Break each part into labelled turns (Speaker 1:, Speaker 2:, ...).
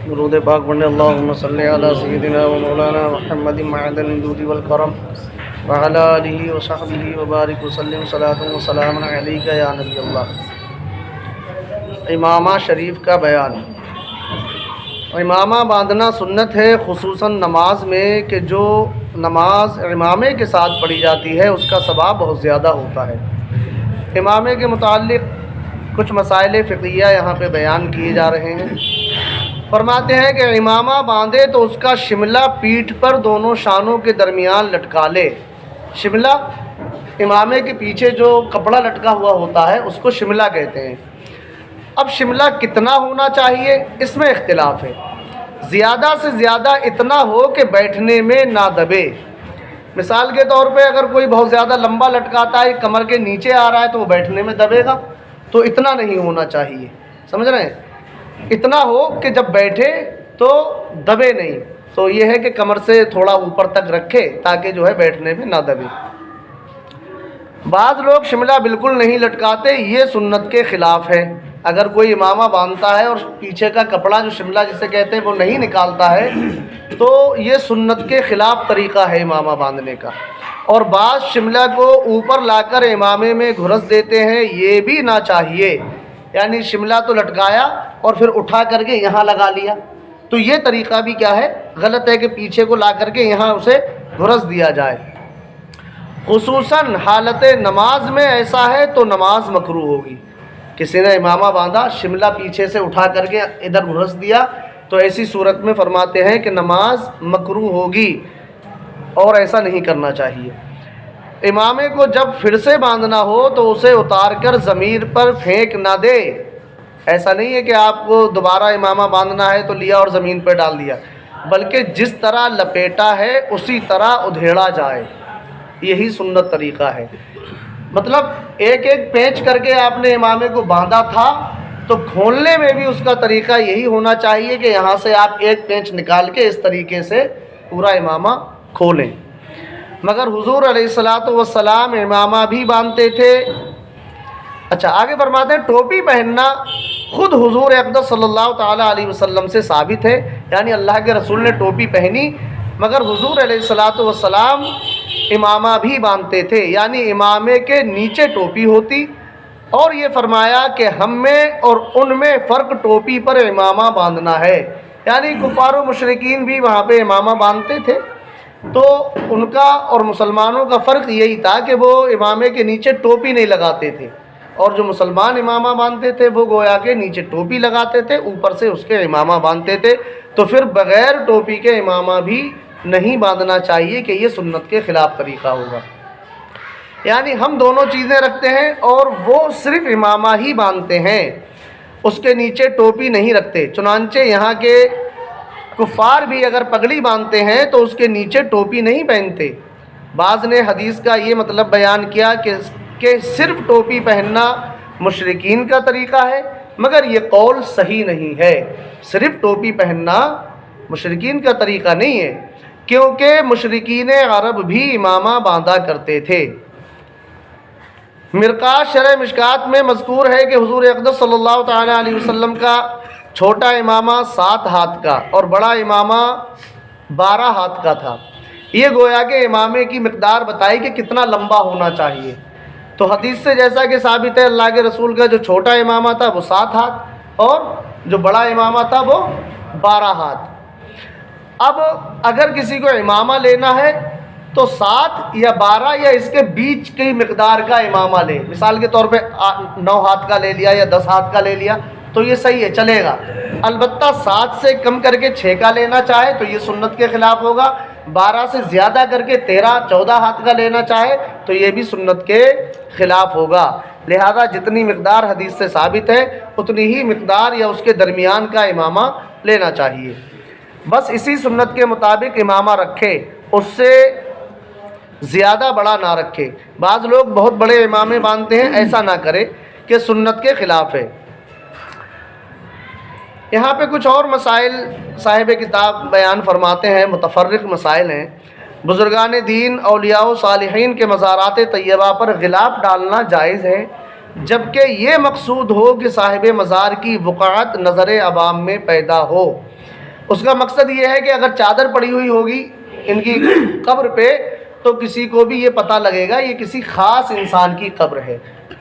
Speaker 1: درود پاک پڑھنے اللہم صلی علی سیدنا و مولانا محمد معدن الجود والکرم وعلی آلہ وصحبہ وبارک وسلم صلاۃ و سلام علیک یا نبی اللہ۔ امامہ شریف کا بیان۔ امامہ باندھنا سنت ہے، خصوصاً نماز میں، کہ جو نماز امامے کے ساتھ پڑھی جاتی ہے اس کا ثواب بہت زیادہ ہوتا ہے۔ امامے کے متعلق کچھ مسائل فقہیہ یہاں پہ بیان کیے جا رہے ہیں۔ فرماتے ہیں کہ امامہ باندھے تو اس کا شملہ پیٹھ پر دونوں شانوں کے درمیان لٹکا لے۔ شملہ امامے کے پیچھے جو کپڑا لٹکا ہوا ہوتا ہے اس کو شملہ کہتے ہیں۔ اب شملہ کتنا ہونا چاہیے اس میں اختلاف ہے۔ زیادہ سے زیادہ اتنا ہو کہ بیٹھنے میں نہ دبے۔ مثال کے طور پہ اگر کوئی بہت زیادہ لمبا لٹکاتا ہے، کمر کے نیچے آ رہا ہے تو وہ بیٹھنے میں دبے گا، تو اتنا نہیں ہونا چاہیے، سمجھ رہے ہیں؟ اتنا ہو کہ جب بیٹھے تو دبے نہیں، تو یہ ہے کہ کمر سے تھوڑا اوپر تک رکھے تاکہ جو ہے بیٹھنے میں نہ دبے۔ بعض لوگ شملہ بالکل نہیں لٹکاتے، یہ سنت کے خلاف ہے۔ اگر کوئی امامہ باندھتا ہے اور پیچھے کا کپڑا جو شملہ جسے کہتے ہیں وہ نہیں نکالتا ہے تو یہ سنت کے خلاف طریقہ ہے امامہ باندھنے کا۔ اور بعض شملہ کو اوپر لا کر امامے میں گھرس دیتے ہیں، یہ بھی نہ چاہیے۔ یعنی شملہ تو لٹکایا اور پھر اٹھا کر کے یہاں لگا لیا، تو یہ طریقہ بھی کیا ہے؟ غلط ہے کہ پیچھے کو لا کر کے یہاں اسے گھرس دیا جائے۔ خصوصاً حالت نماز میں ایسا ہے تو نماز مکروہ ہوگی۔ کسی نے امامہ باندھا، شملہ پیچھے سے اٹھا کر کے ادھر گھرس دیا، تو ایسی صورت میں فرماتے ہیں کہ نماز مکروہ ہوگی اور ایسا نہیں کرنا چاہیے۔ امامے کو جب پھر سے باندھنا ہو تو اسے اتار کر ضمیر پر پھینک نہ دے۔ ایسا نہیں ہے کہ آپ کو دوبارہ امامہ باندھنا ہے تو لیا اور زمین پہ ڈال دیا، بلکہ جس طرح لپیٹا ہے اسی طرح ادھیڑا جائے، یہی سنت طریقہ ہے۔ مطلب ایک ایک پینچ کر کے آپ نے امامے کو باندھا تھا تو کھولنے میں بھی اس کا طریقہ یہی ہونا چاہیے کہ یہاں سے آپ ایک پینچ نکال کے اس طریقے سے پورا امامہ کھولیں۔ مگر حضور علیہ الصلاۃ والسلام امامہ بھی باندھتے تھے۔ اچھا، آگے فرماتے ہیں ٹوپی پہننا خود حضور اقدس صلی اللہ تعالیٰ علیہ وسلم سے ثابت ہے، یعنی اللہ کے رسول نے ٹوپی پہنی مگر حضور علیہ الصلاۃ والسلام امامہ بھی باندھتے تھے، یعنی امامے کے نیچے ٹوپی ہوتی۔ اور یہ فرمایا کہ ہم میں اور ان میں فرق ٹوپی پر امامہ باندھنا ہے، یعنی کفار و مشرکین بھی وہاں پہ امامہ باندھتے تھے، تو ان کا اور مسلمانوں کا فرق یہی تھا کہ وہ امامے کے نیچے ٹوپی نہیں لگاتے تھے، اور جو مسلمان امامہ باندھتے تھے وہ گویا کہ نیچے ٹوپی لگاتے تھے، اوپر سے اس کے امامہ باندھتے تھے۔ تو پھر بغیر ٹوپی کے امامہ بھی نہیں باندھنا چاہیے کہ یہ سنت کے خلاف طریقہ ہوگا۔ یعنی ہم دونوں چیزیں رکھتے ہیں اور وہ صرف امامہ ہی باندھتے ہیں، اس کے نیچے ٹوپی نہیں رکھتے۔ چنانچہ یہاں کے کفار بھی اگر پگڑی باندھتے ہیں تو اس کے نیچے ٹوپی نہیں پہنتے۔ بعض نے حدیث کا یہ مطلب بیان کیا کہ صرف ٹوپی پہننا مشرکین کا طریقہ ہے، مگر یہ قول صحیح نہیں ہے۔ صرف ٹوپی پہننا مشرکین کا طریقہ نہیں ہے، کیونکہ مشرکین عرب بھی امامہ باندھا کرتے تھے۔ مرقات شرح مشکات میں مذکور ہے کہ حضور اقدس صلی اللہ تعالیٰ علیہ وسلم کا چھوٹا امامہ 7 ہاتھ کا اور بڑا امامہ 12 ہاتھ کا تھا۔ یہ گویا کہ امامے کی مقدار بتائی کہ کتنا لمبا ہونا چاہیے۔ تو حدیث سے جیسا کہ ثابت ہے اللہ کے رسول کا جو چھوٹا امامہ تھا وہ 7 ہاتھ اور جو بڑا امامہ تھا وہ 12 ہاتھ۔ اب اگر کسی کو امامہ لینا ہے تو 7 یا 12 یا اس کے بیچ کی مقدار کا امامہ لے۔ مثال کے طور پہ 9 ہاتھ کا لے لیا یا 10 ہاتھ کا لے لیا تو یہ صحیح ہے، چلے گا۔ البتہ 7 سے کم کر کے 6 کا لینا چاہے تو یہ سنت کے خلاف ہوگا۔ 12 سے زیادہ کر کے 13-14 ہاتھ کا لینا چاہے تو یہ بھی سنت کے خلاف ہوگا۔ لہذا جتنی مقدار حدیث سے ثابت ہے اتنی ہی مقدار یا اس کے درمیان کا امامہ لینا چاہیے۔ بس اسی سنت کے مطابق امامہ رکھے، اس سے زیادہ بڑا نہ رکھے۔ بعض لوگ بہت بڑے امامے باندھتے ہیں، ایسا نہ کرے کہ سنت کے خلاف ہے۔ یہاں پہ کچھ اور مسائل صاحب کتاب بیان فرماتے ہیں، متفرق مسائل ہیں۔ بزرگان دین، اولیاء و صالحین کے مزارات طیبہ پر غلاف ڈالنا جائز ہے، جبکہ یہ مقصود ہو کہ صاحب مزار کی وقعت نظر عوام میں پیدا ہو۔ اس کا مقصد یہ ہے کہ اگر چادر پڑی ہوئی ہوگی ان کی قبر پہ تو کسی کو بھی یہ پتہ لگے گا یہ کسی خاص انسان کی قبر ہے،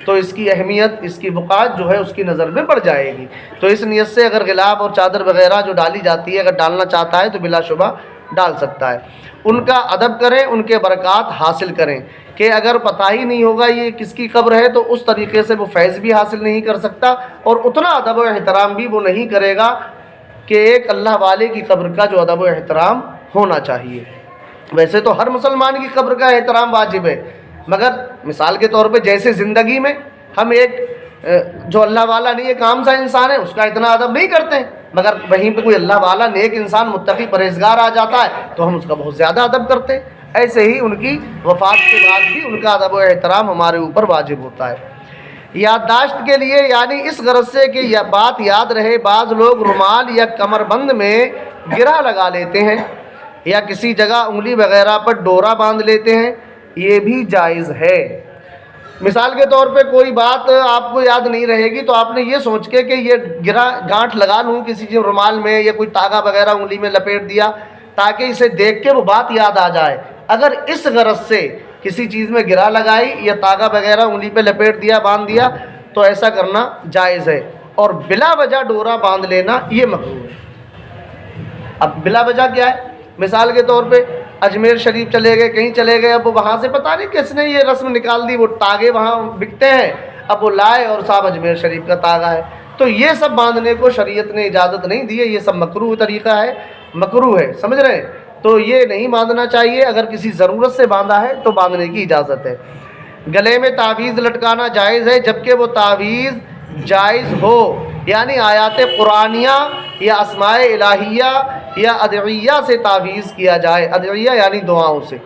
Speaker 1: تو اس کی اہمیت، اس کی وقعت جو ہے اس کی نظر میں بڑھ جائے گی۔ تو اس نیت سے اگر غلاف اور چادر وغیرہ جو ڈالی جاتی ہے، اگر ڈالنا چاہتا ہے تو بلا شبہ ڈال سکتا ہے۔ ان کا ادب کریں، ان کے برکات حاصل کریں، کہ اگر پتہ ہی نہیں ہوگا یہ کس کی قبر ہے تو اس طریقے سے وہ فیض بھی حاصل نہیں کر سکتا، اور اتنا ادب و احترام بھی وہ نہیں کرے گا کہ ایک اللہ والے کی قبر کا جو ادب و احترام ہونا چاہیے۔ ویسے تو ہر مسلمان کی قبر کا احترام واجب ہے، مگر مثال کے طور پہ جیسے زندگی میں ہم ایک جو اللہ والا نہیں، ایک عام سا انسان ہے، اس کا اتنا ادب نہیں کرتے ہیں، مگر وہیں پہ کوئی اللہ والا نیک انسان متقی پرہیزگار آ جاتا ہے تو ہم اس کا بہت زیادہ ادب کرتے ہیں۔ ایسے ہی ان کی وفات کے بعد بھی ان کا ادب و احترام ہمارے اوپر واجب ہوتا ہے۔ یادداشت کے لیے، یعنی اس غرض سے کہ یہ بات یاد رہے، بعض لوگ رومال یا کمر بند میں گرہ لگا لیتے ہیں یا کسی جگہ انگلی وغیرہ پر ڈورا باندھ لیتے ہیں، یہ بھی جائز ہے۔ مثال کے طور پہ کوئی بات آپ کو یاد نہیں رہے گی تو آپ نے یہ سوچ کے کہ یہ گانٹھ لگا لوں کسی چیز رومال میں یا کوئی تاگا وغیرہ انگلی میں لپیٹ دیا تاکہ اسے دیکھ کے وہ بات یاد آ جائے، اگر اس غرض سے کسی چیز میں گرہ لگائی یا تاگا وغیرہ انگلی پہ لپیٹ دیا، باندھ دیا، تو ایسا کرنا جائز ہے، اور بلا وجہ ڈورا باندھ لینا یہ مکروہ ہے۔ اب بلا وجہ کیا ہے؟ مثال کے طور پہ اجمیر شریف چلے گئے، کہیں چلے گئے، اب وہ وہاں سے پتہ نہیں کس نے یہ رسم نکال دی، وہ تاگے وہاں بکتے ہیں، اب وہ لائے اور صاحب اجمیر شریف کا تاگا ہے، تو یہ سب باندھنے کو شریعت نے اجازت نہیں دی ہے، یہ سب مکروہ طریقہ ہے، مکروہ ہے، سمجھ رہے ہیں؟ تو یہ نہیں باندھنا چاہیے، اگر کسی ضرورت سے باندھا ہے تو باندھنے کی اجازت ہے۔ گلے میں تعویذ لٹکانا جائز ہے جبکہ وہ تعویذ جائز ہو، یعنی آیات قرآنیہ یا اسماء الہیہ یا ادعیہ سے تعویذ کیا جائے، ادعیہ یعنی دعاؤں سے۔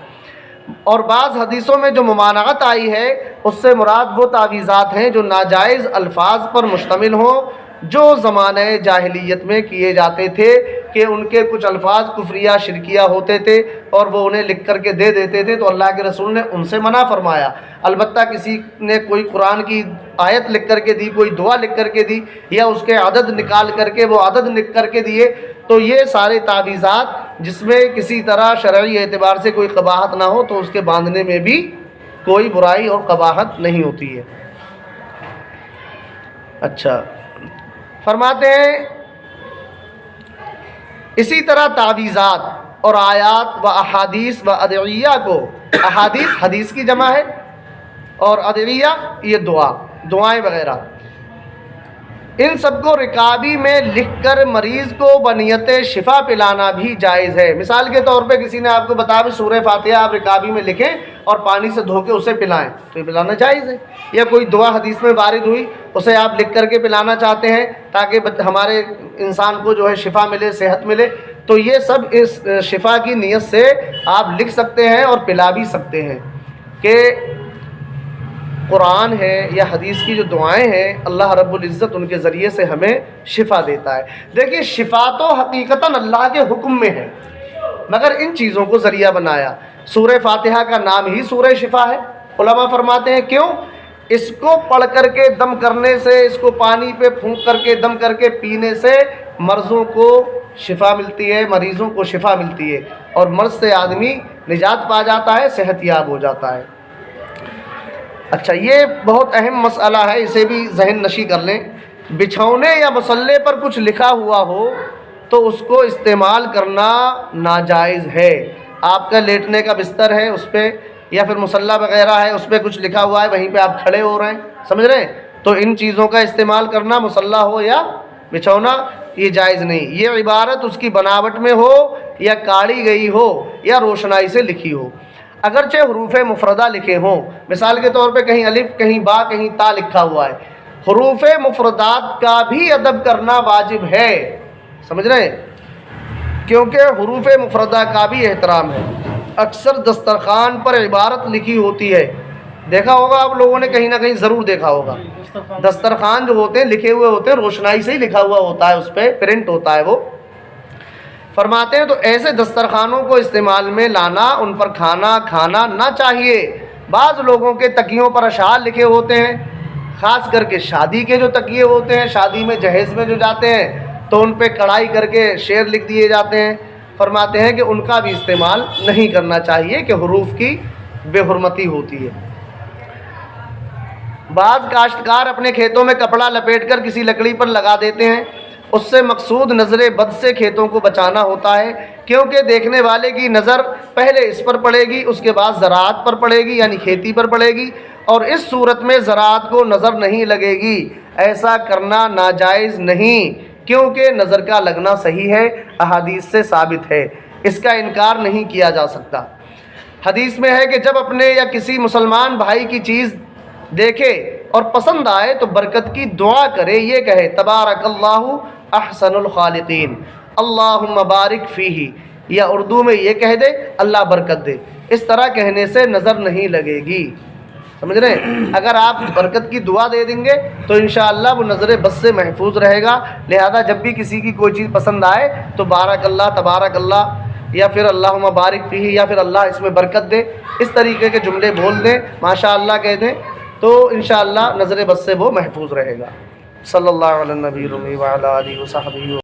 Speaker 1: اور بعض حدیثوں میں جو ممانعت آئی ہے اس سے مراد وہ تعویذات ہیں جو ناجائز الفاظ پر مشتمل ہوں، جو زمانہ جاہلیت میں کیے جاتے تھے، کہ ان کے کچھ الفاظ کفریہ شرکیہ ہوتے تھے اور وہ انہیں لکھ کر کے دے دیتے تھے، تو اللہ کے رسول نے ان سے منع فرمایا۔ البتہ کسی نے کوئی قرآن کی آیت لکھ کر کے دی، کوئی دعا لکھ کر کے دی، یا اس کے عدد نکال کر کے وہ عدد لکھ کر کے دیے، تو یہ سارے تعویذات جس میں کسی طرح شرعی اعتبار سے کوئی قباحت نہ ہو تو اس کے باندھنے میں بھی کوئی برائی اور قباحت نہیں ہوتی ہے۔ اچھا، فرماتے ہیں اسی طرح تعویذات اور آیات و احادیث و ادعیہ کو، احادیث حدیث کی جمع ہے اور ادعیہ یہ دعائیں وغیرہ، ان سب کو رکابی میں لکھ کر مریض کو بنیت شفا پلانا بھی جائز ہے۔ مثال کے طور پہ کسی نے آپ کو بتایا بھی سورہ فاتحہ آپ رکابی میں لکھیں اور پانی سے دھو کے اسے پلائیں، تو یہ پلانا جائز ہے۔ یا کوئی دعا حدیث میں وارد ہوئی، اسے آپ لکھ کر کے پلانا چاہتے ہیں تاکہ ہمارے انسان کو جو ہے شفا ملے، صحت ملے، تو یہ سب اس شفا کی نیت سے آپ لکھ سکتے ہیں اور پلا بھی سکتے ہیں۔ کہ قرآن ہے یا حدیث کی جو دعائیں ہیں، اللہ رب العزت ان کے ذریعے سے ہمیں شفا دیتا ہے۔ دیکھیے شفا تو حقیقتاً اللہ کے حکم میں ہے، مگر ان چیزوں کو ذریعہ بنایا۔ سورہ فاتحہ کا نام ہی سورہ شفا ہے، علماء فرماتے ہیں کیوں؟ اس کو پڑھ کر کے دم کرنے سے، اس کو پانی پہ پھونک کر کے دم کر کے پینے سے مرضوں کو شفا ملتی ہے، مریضوں کو شفا ملتی ہے، اور مرض سے آدمی نجات پا جاتا ہے، صحت یاب ہو جاتا ہے۔ اچھا، یہ بہت اہم مسئلہ ہے، اسے بھی ذہن نشی کر لیں۔ بچھونے یا مصلے پر کچھ لکھا ہوا ہو تو اس کو استعمال کرنا ناجائز ہے۔ آپ کا لیٹنے کا بستر ہے، اس پہ یا پھر مصلی وغیرہ ہے، اس پہ کچھ لکھا ہوا ہے، وہیں پہ آپ کھڑے ہو رہے ہیں، سمجھ رہے ہیں؟ تو ان چیزوں کا استعمال کرنا، مصلی ہو یا بچھونا، یہ جائز نہیں۔ یہ عبارت اس کی بناوٹ میں ہو یا کاڑی گئی ہو یا روشنائی سے لکھی ہو، اگرچہ حروف مفردہ لکھے ہوں، مثال کے طور پہ کہیں الف، کہیں با، کہیں تا لکھا ہوا ہے، حروف مفردات کا بھی ادب کرنا واجب ہے، سمجھ رہے ہیں؟ کیونکہ حروف مفردہ کا بھی احترام ہے۔ اکثر دسترخوان پر عبارت لکھی ہوتی ہے، دیکھا ہوگا آپ لوگوں نے کہیں نہ کہیں ضرور دیکھا ہوگا، دسترخوان جو ہوتے ہیں لکھے ہوئے ہوتے ہیں، روشنائی سے ہی لکھا ہوا ہوتا ہے، اس پہ پرنٹ ہوتا ہے وہ۔ فرماتے ہیں تو ایسے دسترخوانوں کو استعمال میں لانا، ان پر کھانا نہ چاہیے۔ بعض لوگوں کے تکیوں پر اشعار لکھے ہوتے ہیں، خاص کر کے شادی کے جو تکیے ہوتے ہیں، شادی میں جہیز میں جو جاتے ہیں، تو ان پہ کڑھائی کر کے شعر لکھ دیے جاتے ہیں. فرماتے ہیں کہ ان کا بھی استعمال نہیں کرنا چاہیے کہ حروف کی بے حرمتی ہوتی ہے. بعض کاشتکار اپنے کھیتوں میں کپڑا لپیٹ کر کسی لکڑی پر لگا دیتے ہیں. اس سے مقصود نظر بد سے کھیتوں کو بچانا ہوتا ہے، کیونکہ دیکھنے والے کی نظر پہلے اس پر پڑے گی، اس کے بعد زراعت پر پڑے گی یعنی کھیتی پر پڑے گی، اور اس صورت میں زراعت کو نظر نہیں لگے گی. ایسا کرنا ناجائز نہیں، کیونکہ نظر کا لگنا صحیح ہے، احادیث سے ثابت ہے، اس کا انکار نہیں کیا جا سکتا. حدیث میں ہے کہ جب اپنے یا کسی مسلمان بھائی کی چیز دیکھے اور پسند آئے تو برکت کی دعا کرے، یہ کہے تبارک اللہ احسن الخالقین اللہم بارک فیہ، یا اردو میں یہ کہہ دے اللہ برکت دے. اس طرح کہنے سے نظر نہیں لگے گی. سمجھ رہے ہیں؟ اگر آپ برکت کی دعا دے دیں گے تو انشاءاللہ وہ نظر بد سے محفوظ رہے گا. لہذا جب بھی کسی کی کوئی چیز پسند آئے تو بارک اللہ، تبارک اللہ، یا پھر اللہم بارک فیہ، یا پھر اللہ اس میں برکت دے، اس طریقے کے جملے بول دیں، ماشاء اللہ کہہ دیں، تو انشاءاللہ نظر بد سے وہ محفوظ رہے گا. صلی اللہ علیہ نبی الرحیم وعلی آلہ وصحبہ.